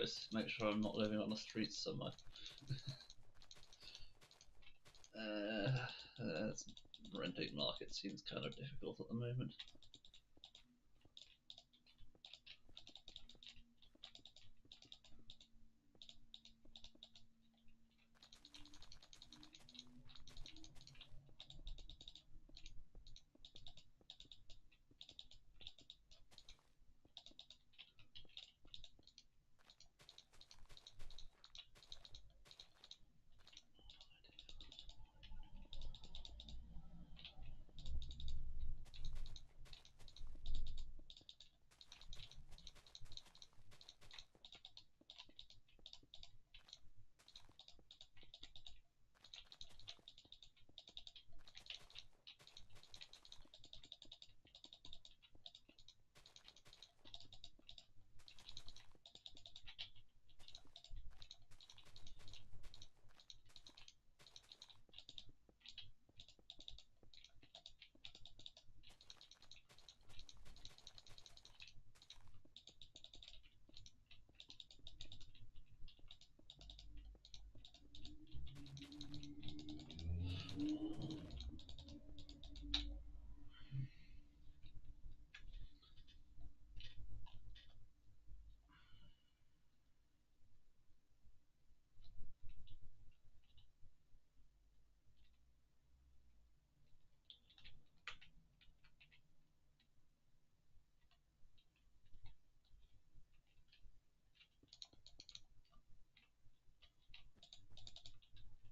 is make sure I'm not living on the streets somewhere. Renting market seems kind of difficult at the moment.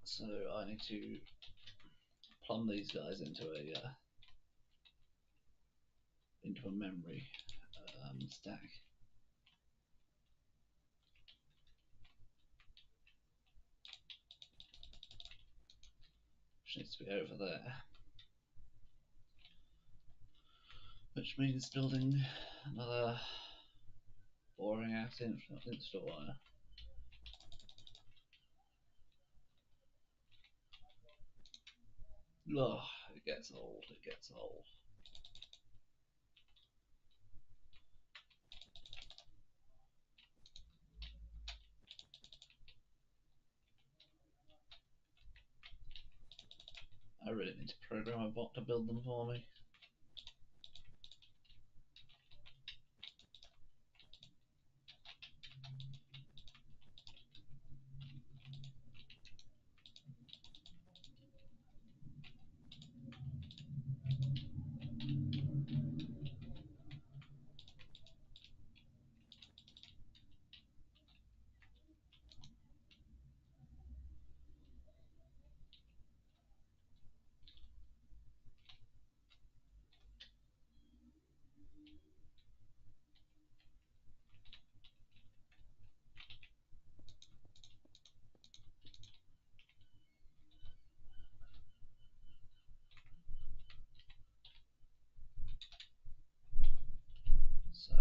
So I need to plumb these guys into a memory stack, which needs to be over there, which means building another boring ass install wire. Ugh, it gets old, it gets old. I really need to program a bot to build them for me. So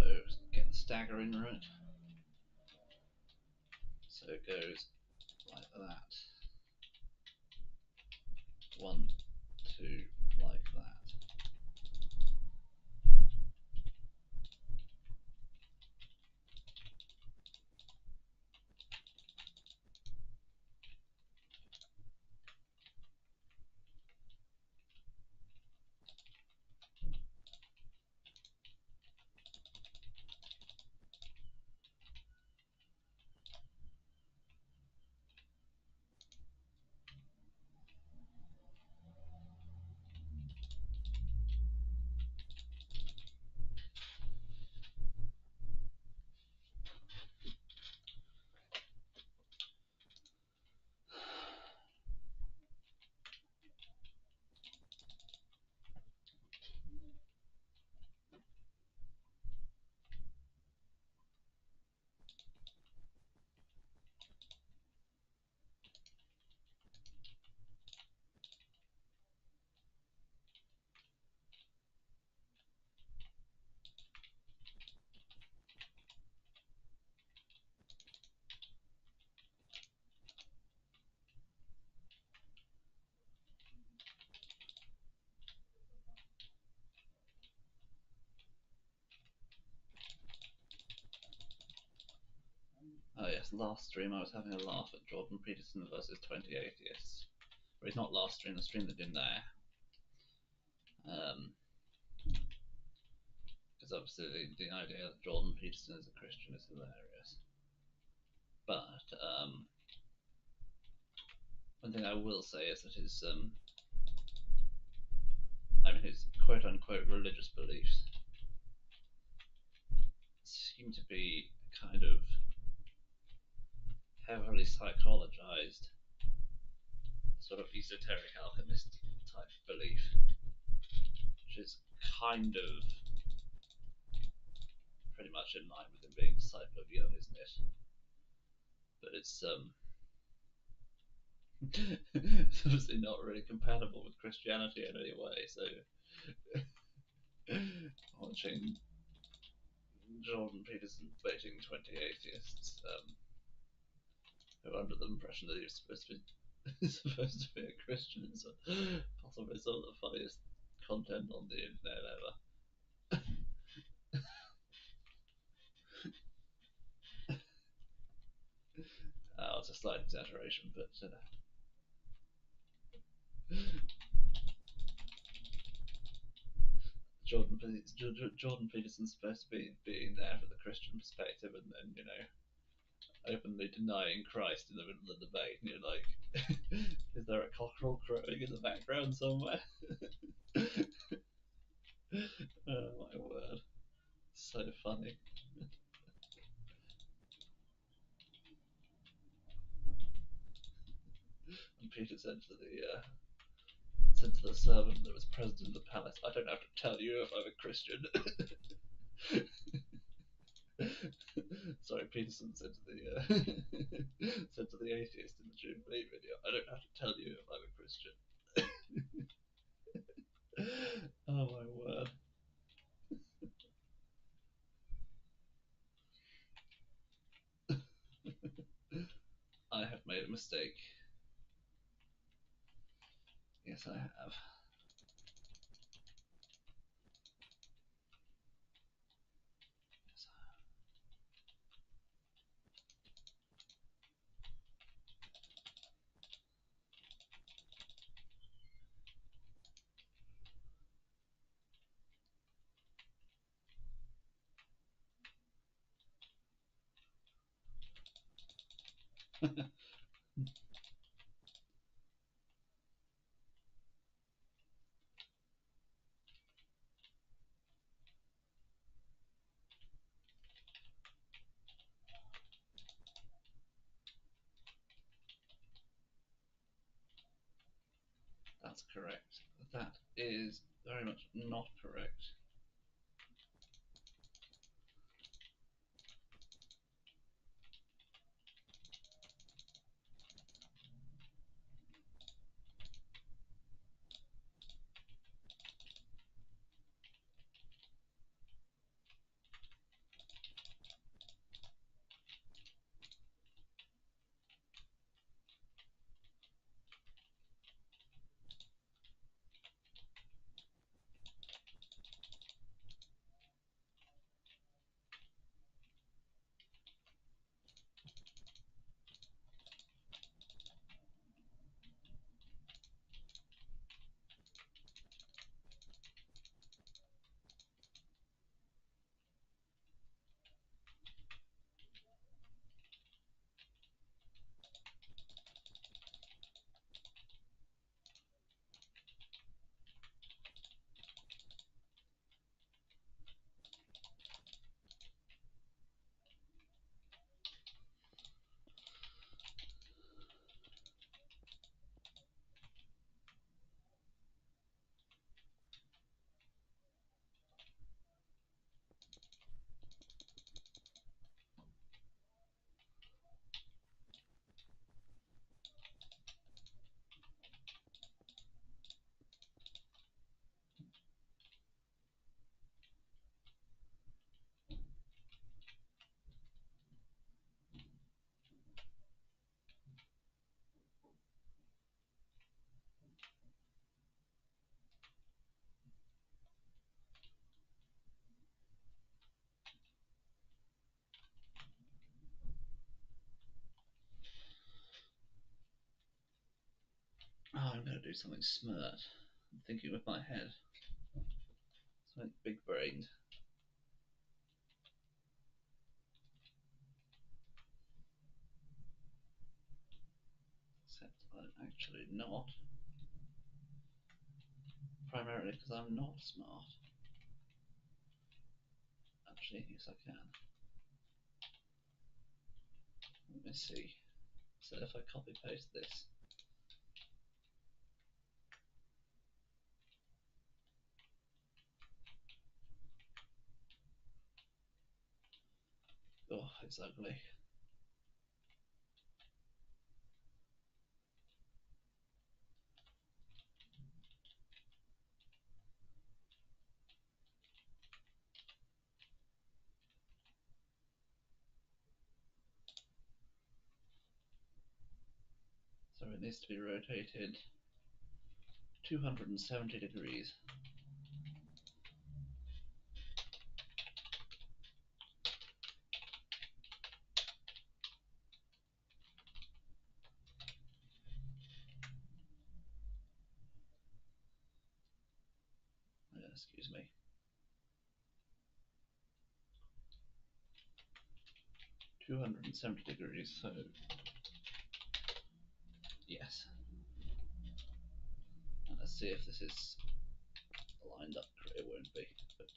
get the stagger in right. So it goes like that. 1, 2, like that. last stream I was having a laugh at Jordan Peterson versus 20 Atheists. Or it's not last stream, the stream that didn't air. Because obviously the idea that Jordan Peterson is a Christian is hilarious. But one thing I will say is that his his quote unquote religious beliefs seem to be kind of heavily psychologized, sort of esoteric alchemist type belief, which is kind of pretty much in line with him being a disciple of Young, isn't it? But it's obviously not really compatible with Christianity in any way. So watching Jordan Peterson debating 20 atheists who are under the impression that he's supposed to be a Christian is possibly some of the funniest content on the internet ever. It's a slight exaggeration, but Jordan Peterson's supposed to be being there for the Christian perspective, and then openly denying Christ in the middle of the debate, and you're like, is there a cockerel crowing in the background somewhere? Oh my word, so funny. And Peter said to the servant that was present in the palace, "I don't have to tell you if I'm a Christian." Sorry, Peterson said to the said to the atheist in the Jubilee video, "I don't have to tell you if I'm a Christian." Oh my word. I have made a mistake. Yes, I have. Yes, I have. That's correct. That is very much not correct. Oh, I'm going to do something smart. I'm thinking with my head. Something big brained. Except I'm actually not. Primarily because I'm not smart. Actually, yes, I can. Let me see. So if I copy paste this, oh, it's ugly. So it needs to be rotated 270 degrees. Excuse me. 270 degrees, so yes. And let's see if this is lined up. It won't be, but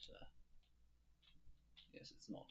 yes, it's not.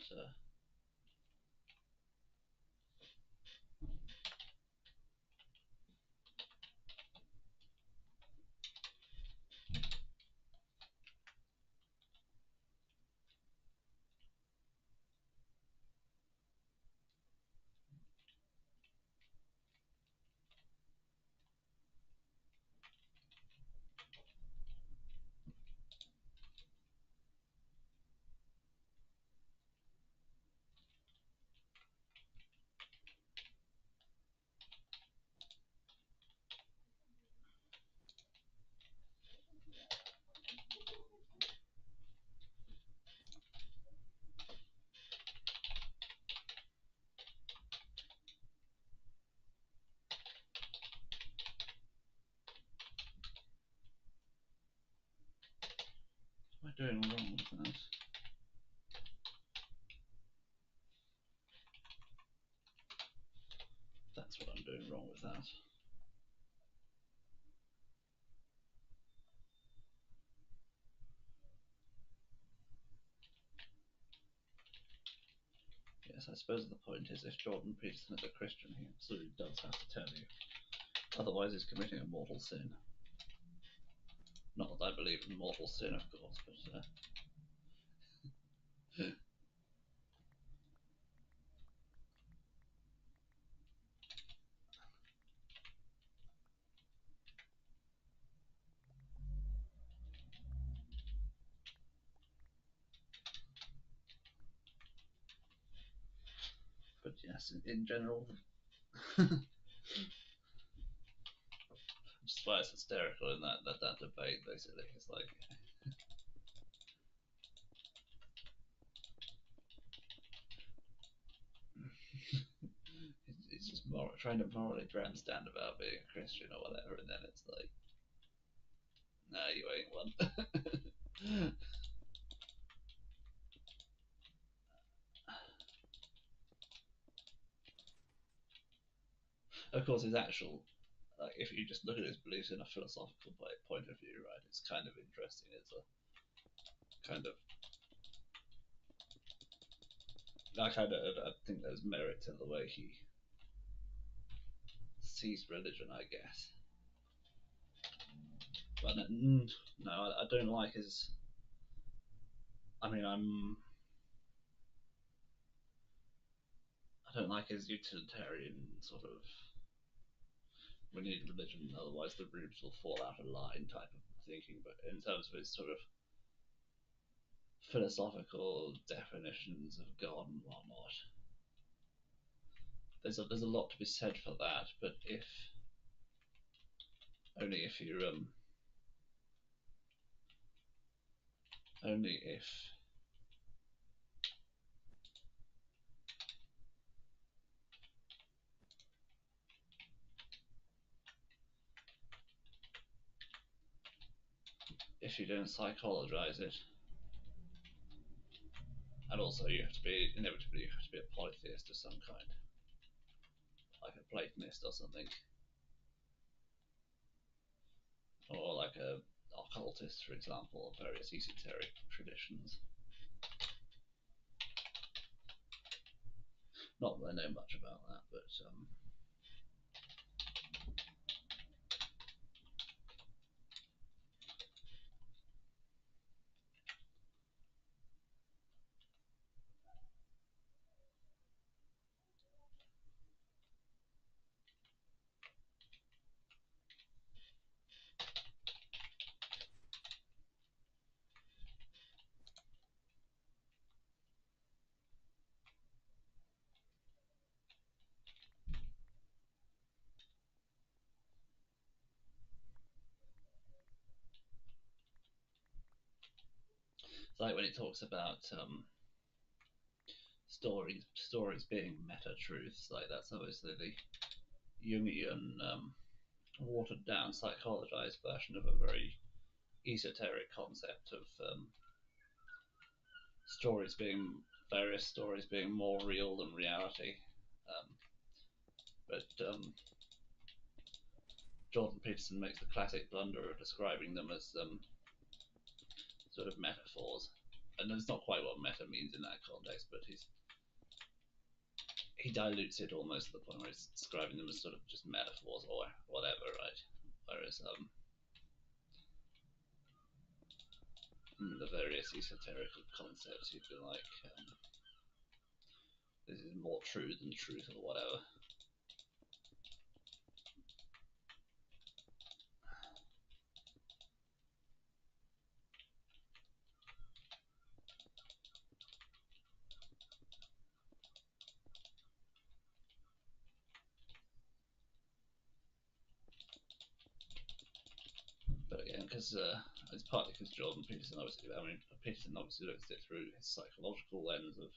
What am I doing wrong with that? That's what I'm doing wrong with that. Yes, I suppose the point is if Jordan Peterson is a Christian, he absolutely does have to tell you. Otherwise, he's committing a mortal sin. Not that I believe in mortal sin, of course, but but yes, in general, just why it's hysterical in that debate. Basically, it's like it's just trying to morally grandstand about being a Christian or whatever, and then it's like, nah, you ain't one. Of course, his actual, like, if you just look at his beliefs in a philosophical point of view, right, it's kind of interesting. It's a kind of, I think there's merit to the way he sees religion, I guess. But no, I don't like his. I mean, I don't like his utilitarian sort of. We need religion, otherwise the roots will fall out of line type of thinking. But in terms of his sort of philosophical definitions of God and whatnot, there's a lot to be said for that. But if only if you only if if you don't psychologize it. And also, you have to be inevitably you have to be a polytheist of some kind, like a Platonist or something, or like a occultist, for example, of various esoteric traditions. Not that I know much about that, but it's like when it talks about stories being meta truths. Like that's obviously the Jungian watered down psychologized version of a very esoteric concept of stories being various stories being more real than reality. Um, but Jordan Peterson makes the classic blunder of describing them as sort of metaphors, and that's not quite what meta means in that context. But he dilutes it almost to the point where he's describing them as sort of just metaphors or whatever, right? Whereas the various esoteric concepts, he'd be like, this is more true than truth or whatever. But again, because it's partly because Jordan Peterson obviously, I mean, Peterson obviously looks at it through his psychological lens of,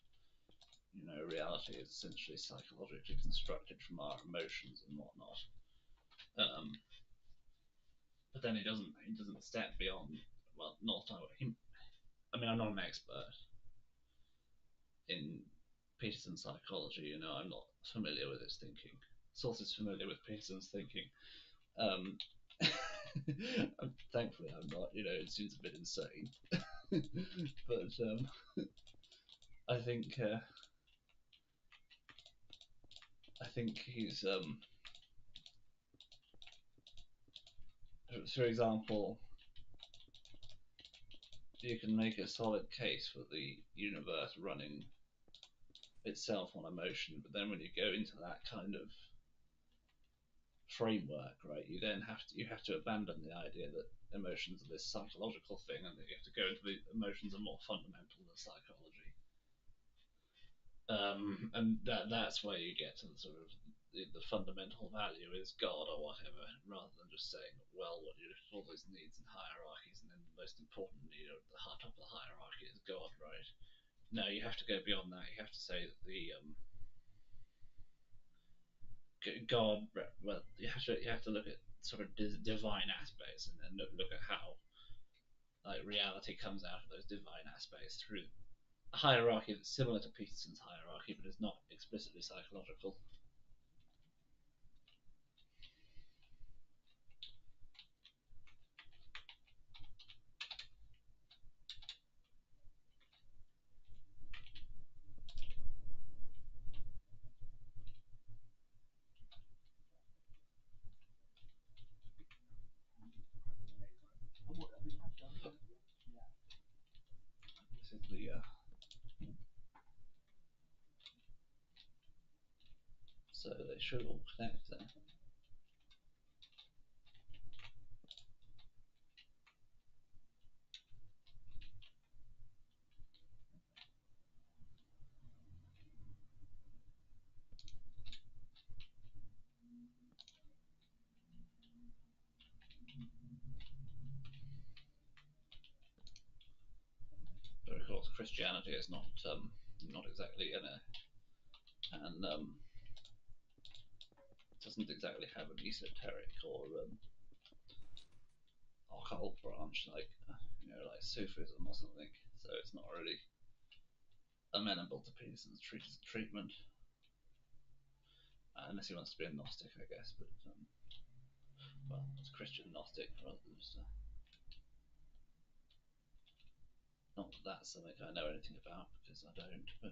reality is essentially psychologically constructed from our emotions and whatnot. Um, but then he doesn't step beyond. Well, not him. I mean, I'm not an expert in Peterson's psychology. I'm not familiar with his thinking. Sources familiar with Peterson's thinking. Um, Thankfully, I'm not. It seems a bit insane, but I think he's, for example, you can make a solid case for the universe running itself on emotion, but then when you go into that kind of framework, right, you have to abandon the idea that emotions are this psychological thing, and that you have to go into the emotions are more fundamental than psychology. And that's where you get to the sort of the fundamental value is God or whatever, rather than just saying, well, what you all those needs and hierarchies, and then the most important need at the top of the hierarchy is God, right? No, you have to go beyond that. You have to say that the God. Well, you have to look at sort of divine aspects, and then look at how like reality comes out of those divine aspects through a hierarchy that's similar to Peterson's hierarchy, but is not explicitly psychological. This is the so they should all connect there. But of course, Christianity is not exactly in a and doesn't exactly have an esoteric or occult branch, like like Sufism or something. So it's not really amenable to Peterson's treatment, unless he wants to be a Gnostic, I guess. But well, it's Christian Gnostic rather than just not that that's something I know anything about because I don't. But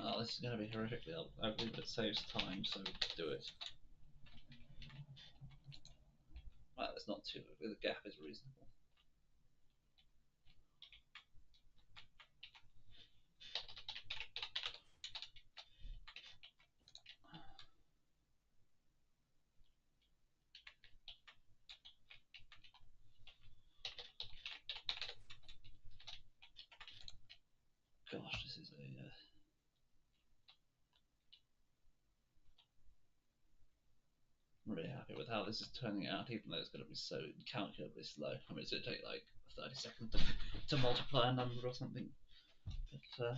oh, this is going to be horrifically ugly, but it saves time, so do it. Well, it's not too ugly. The gap is reasonable. Gosh, this is a. I'm really happy with how this is turning out, even though it's going to be so incalculably slow. I mean, it's going to take like 30 seconds to multiply a number or something. But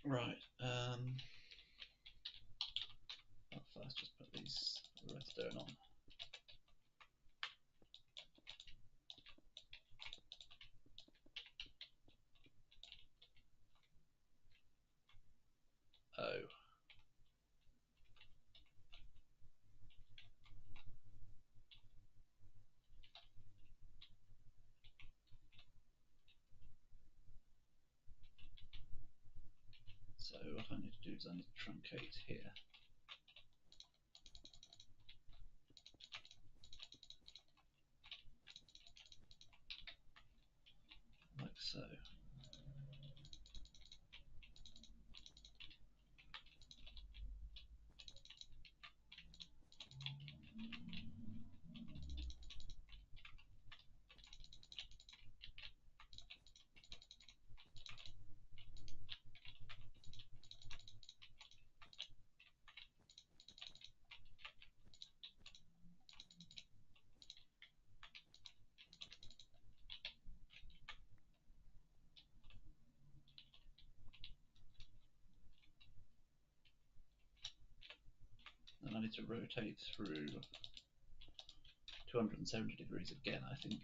right. I'll first just put these redstone on. Oh. So what I need to do is I need to truncate here. so. And I need to rotate through 270 degrees again, I think.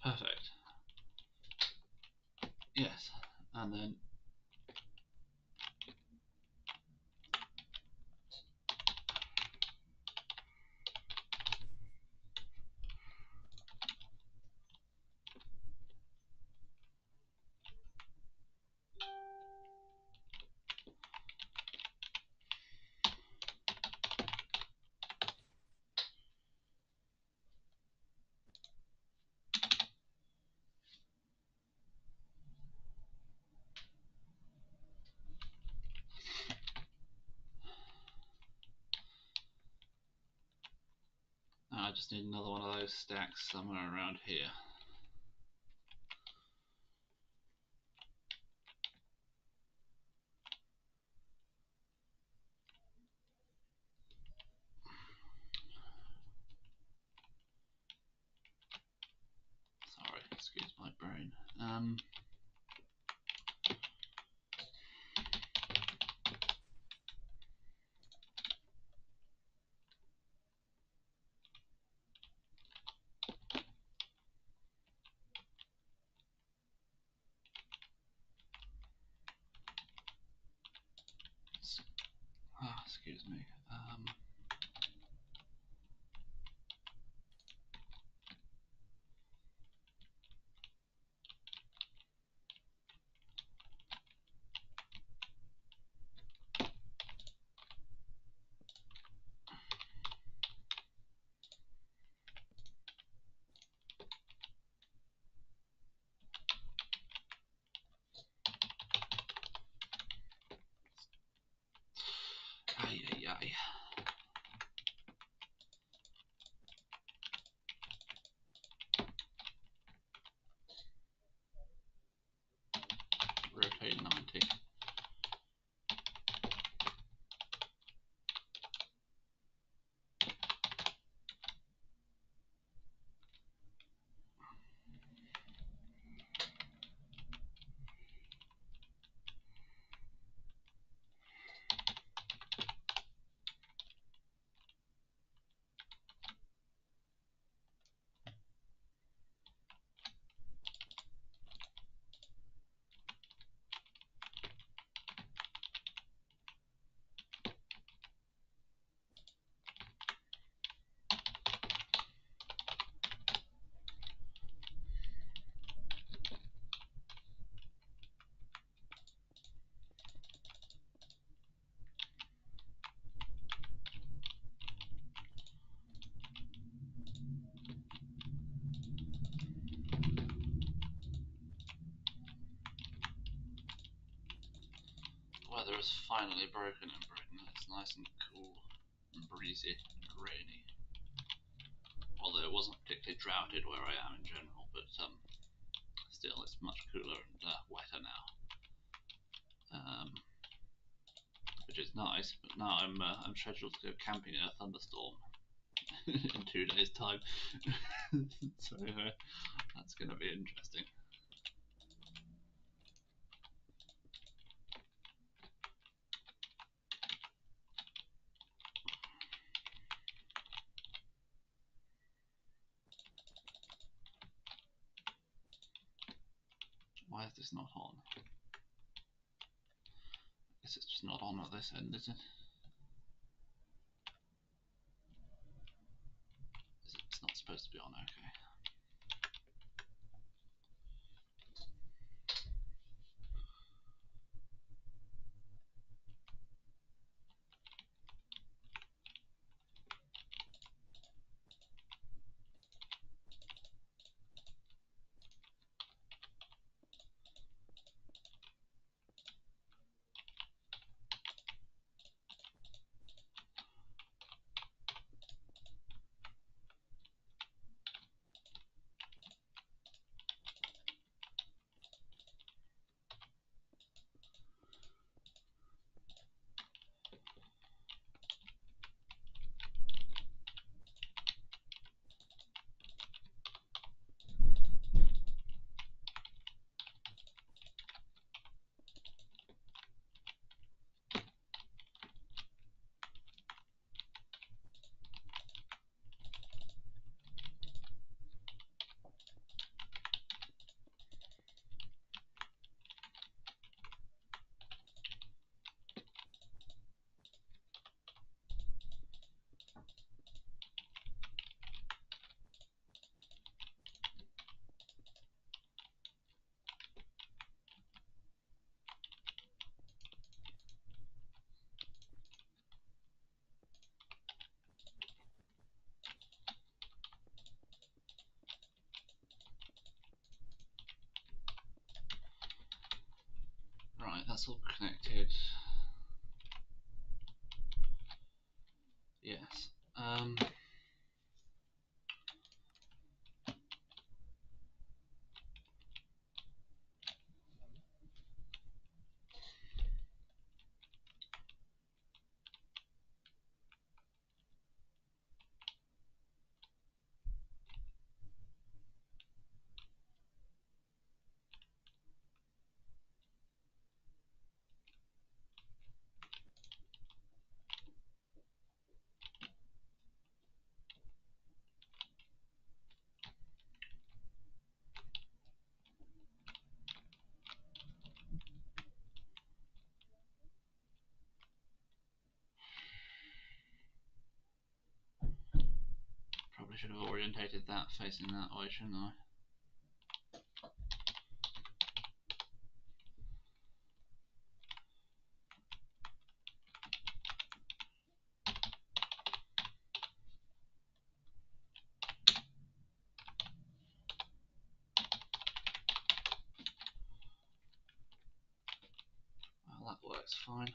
Perfect. Yes, and then I just need another one of those stacks somewhere around here. Sorry, excuse my brain. Excuse me. Ay, ay, ay. Rotate 90. Weather is finally broken in Britain. It's nice and cool and breezy and rainy. Although it wasn't particularly droughted where I am in general, but still it's much cooler and wetter now. Which is is nice, but now I'm scheduled to go camping in a thunderstorm in 2 days' time, so that's going to be interesting. Why is this not on? This is just not on at this end, is it? It's not supposed to be on, okay. Right, that's all connected. Yes. Probably should have orientated that facing that way, shouldn't I? Well, that works fine.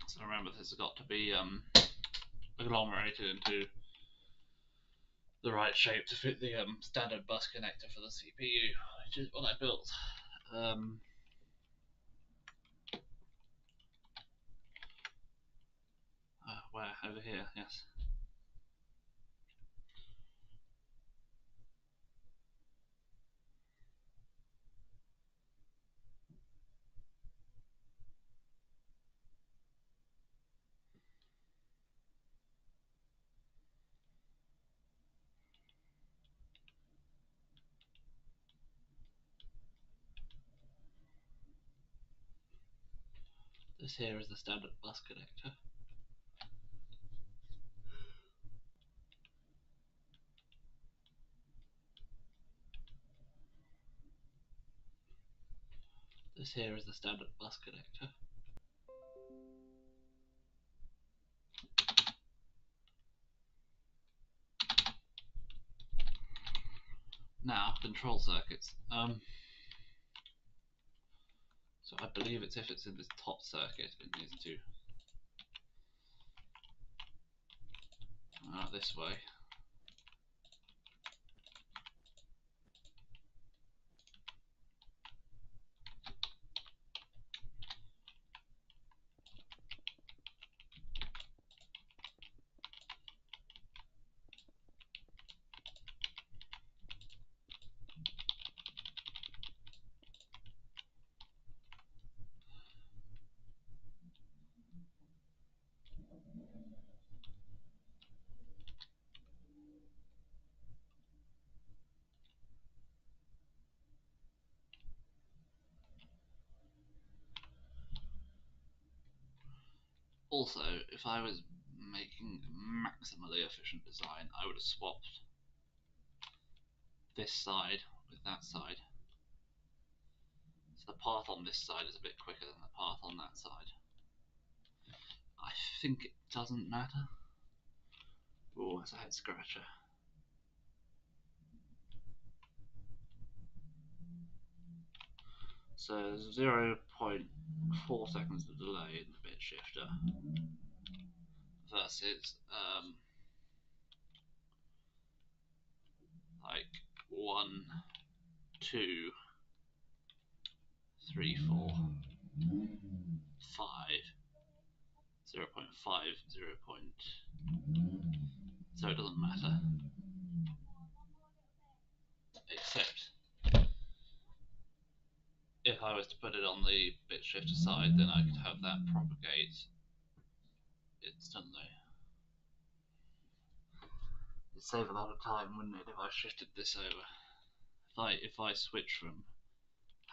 So remember, this has got to be agglomerated into the right shape to fit the standard bus connector for the CPU, which is what I built. Oh Where? Over here, yes. This here is the standard bus connector. This here is the standard bus connector. Now, control circuits. So I believe it's if it's in this top circuit, it needs to come out this way. Also, if I was making maximally efficient design, I would have swapped this side with that side. So the path on this side is a bit quicker than the path on that side. I think it doesn't matter. Oh, it's a head scratcher. So 0.4 seconds of delay in the bit shifter versus like 1, 2, 3, 4, 5, 0.5, 0. So it doesn't matter. Except if I was to put it on the bit shifter side, then I could have that propagate instantly. It'd save a lot of time, wouldn't it, if I shifted this over? If I switch from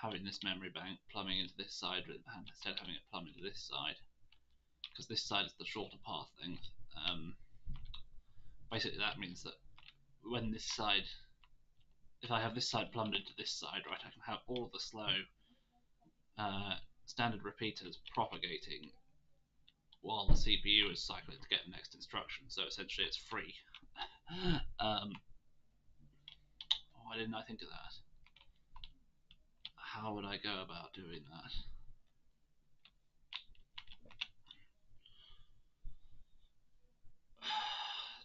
having this memory bank plumbing into this side and instead of having it plumb into this side, because this side is the shorter path thing, basically that means that when this side, if I have this side plumbed into this side, right, I can have all of the slow standard repeaters propagating while the CPU is cycling to get the next instruction. So essentially it's free. Why didn't I think of that? How would I go about doing that?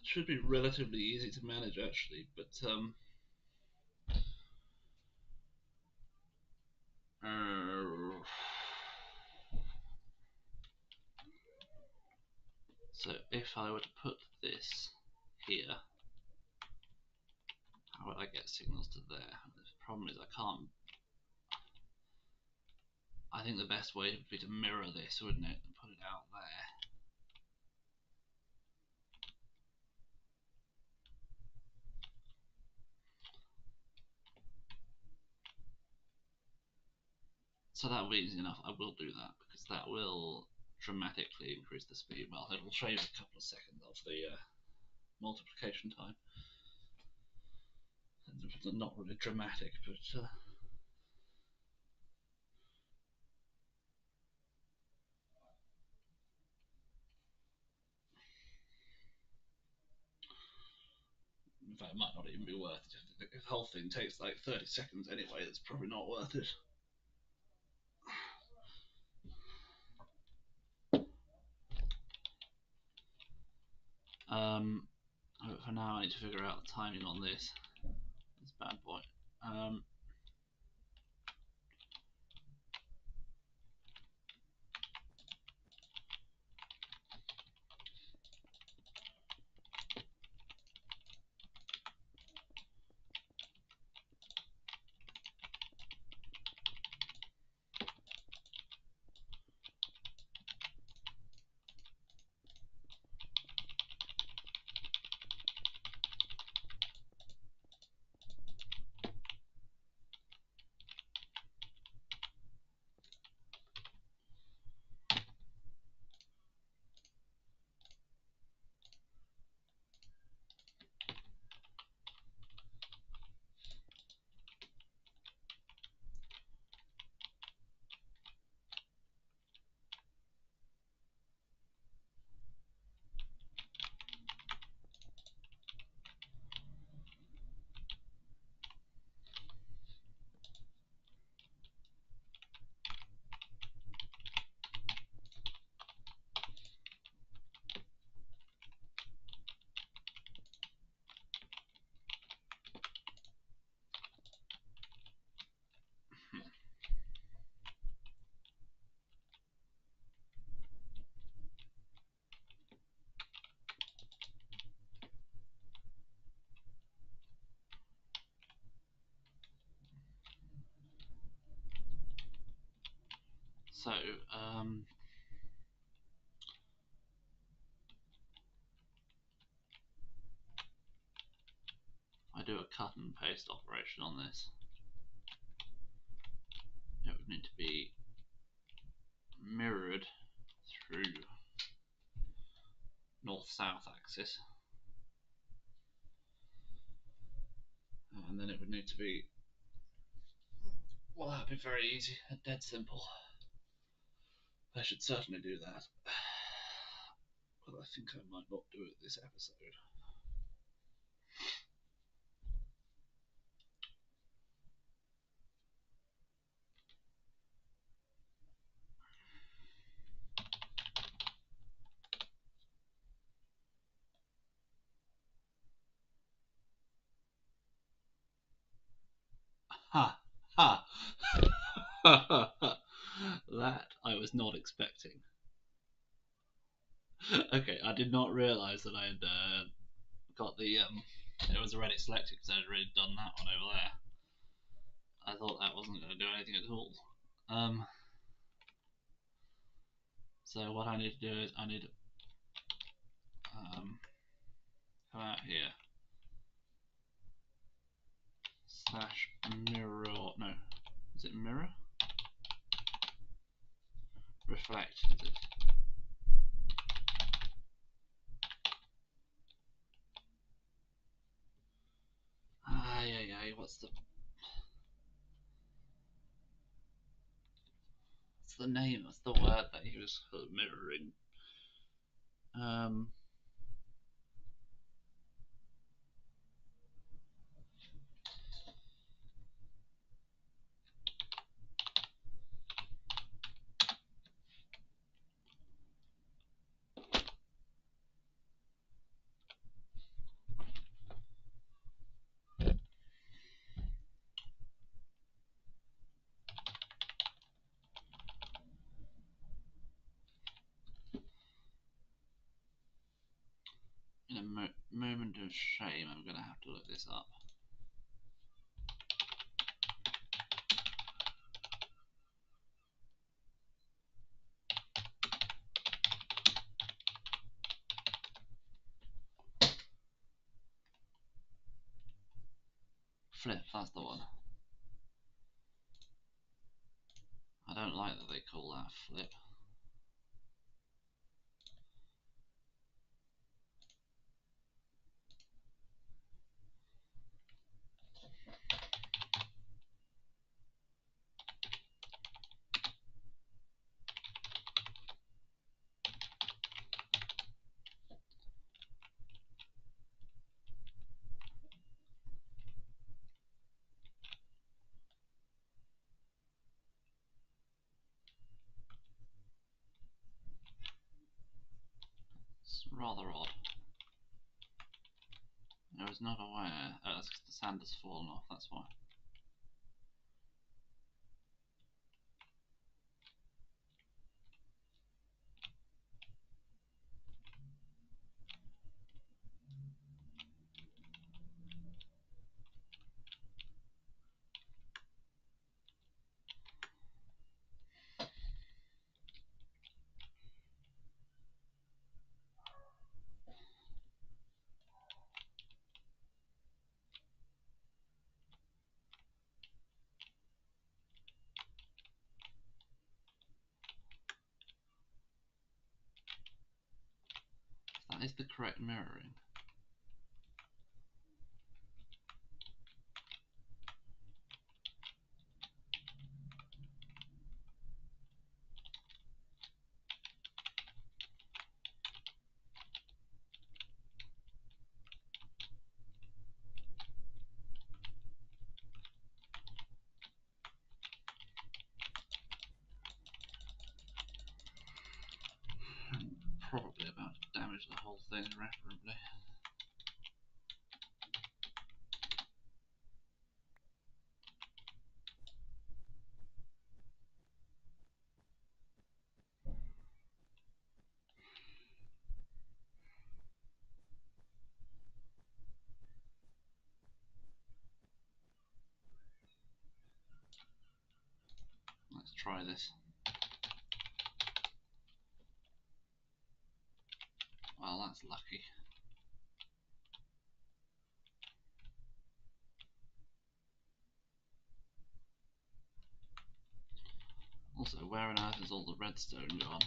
It should be relatively easy to manage actually, but so if I were to put this here, how would I get signals to there? The problem is I can't. I think the best way would be to mirror this, wouldn't it, and put it out there. So that will be easy enough. I will do that because that will dramatically increase the speed. Well, it will shave a couple of seconds off the multiplication time. Not really dramatic, but in fact, it might not even be worth it. If the whole thing takes like 30 seconds anyway, it's probably not worth it. But for now, I need to figure out the timing on this bad boy. So, I do a cut and paste operation on this. It would need to be mirrored through north-south axis, and then it would need to be, well, that'd be very easy and dead simple. I should certainly do that, but I think I might not do it this episode. Ha! Ha! That I was not expecting. Okay, I did not realise that I had got the it was already selected because I had already done that one over there. I thought that wasn't going to do anything at all. So what I need to do is I need to come out here, slash mirror, no, is it mirror? Reflect, is it? What's the name? What's the word that he was mirroring? In a moment of shame, I'm going to have to look this up. Flip, that's the one. I don't like that they call that flip. It's rather odd. I was not aware. Oh, that's because the sand has fallen off, that's why. That is the correct mirroring. Probably about to damage the whole thing irreparably. Let's try this. Well, that's lucky. Also, where on earth is all the redstone gone?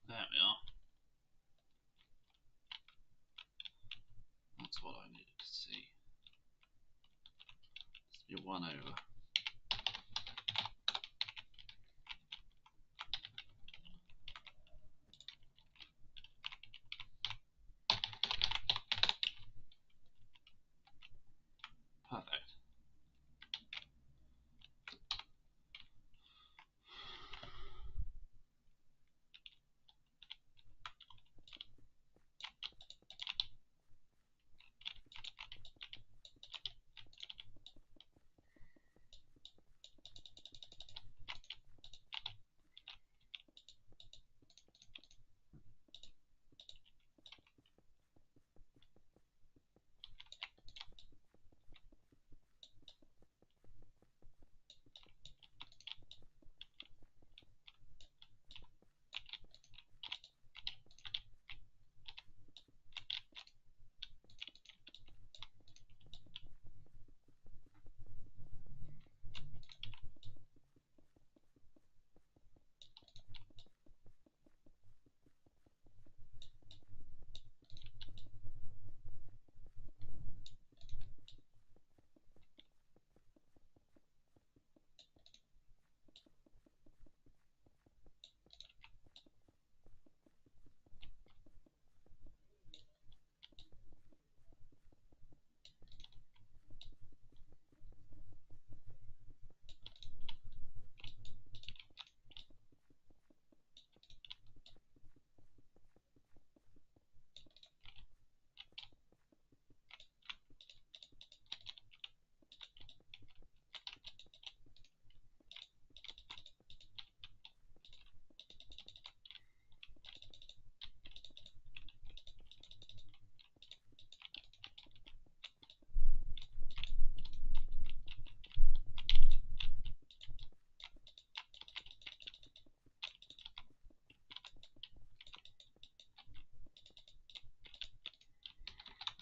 There we are. That's what I needed to see. You're 1 over. Perfect.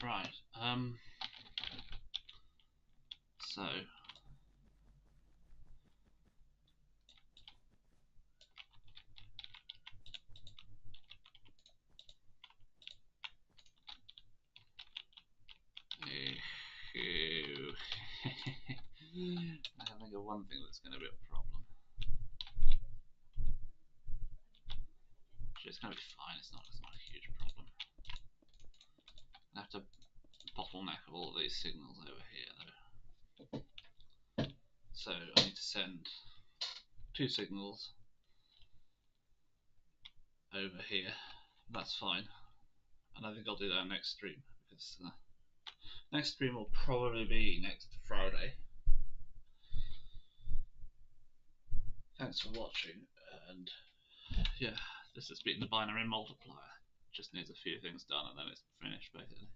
Right. So I can think of one thing that's going to be a problem. Actually, it's going to be fine. It's not a huge problem. I have to bottleneck all of these signals over here, though. So I need to send 2 signals over here. That's fine. and I think I'll do that next stream because next stream will probably be next Friday. Thanks for watching, and yeah, this has been the binary multiplier. Just needs a few things done and then it's finished basically.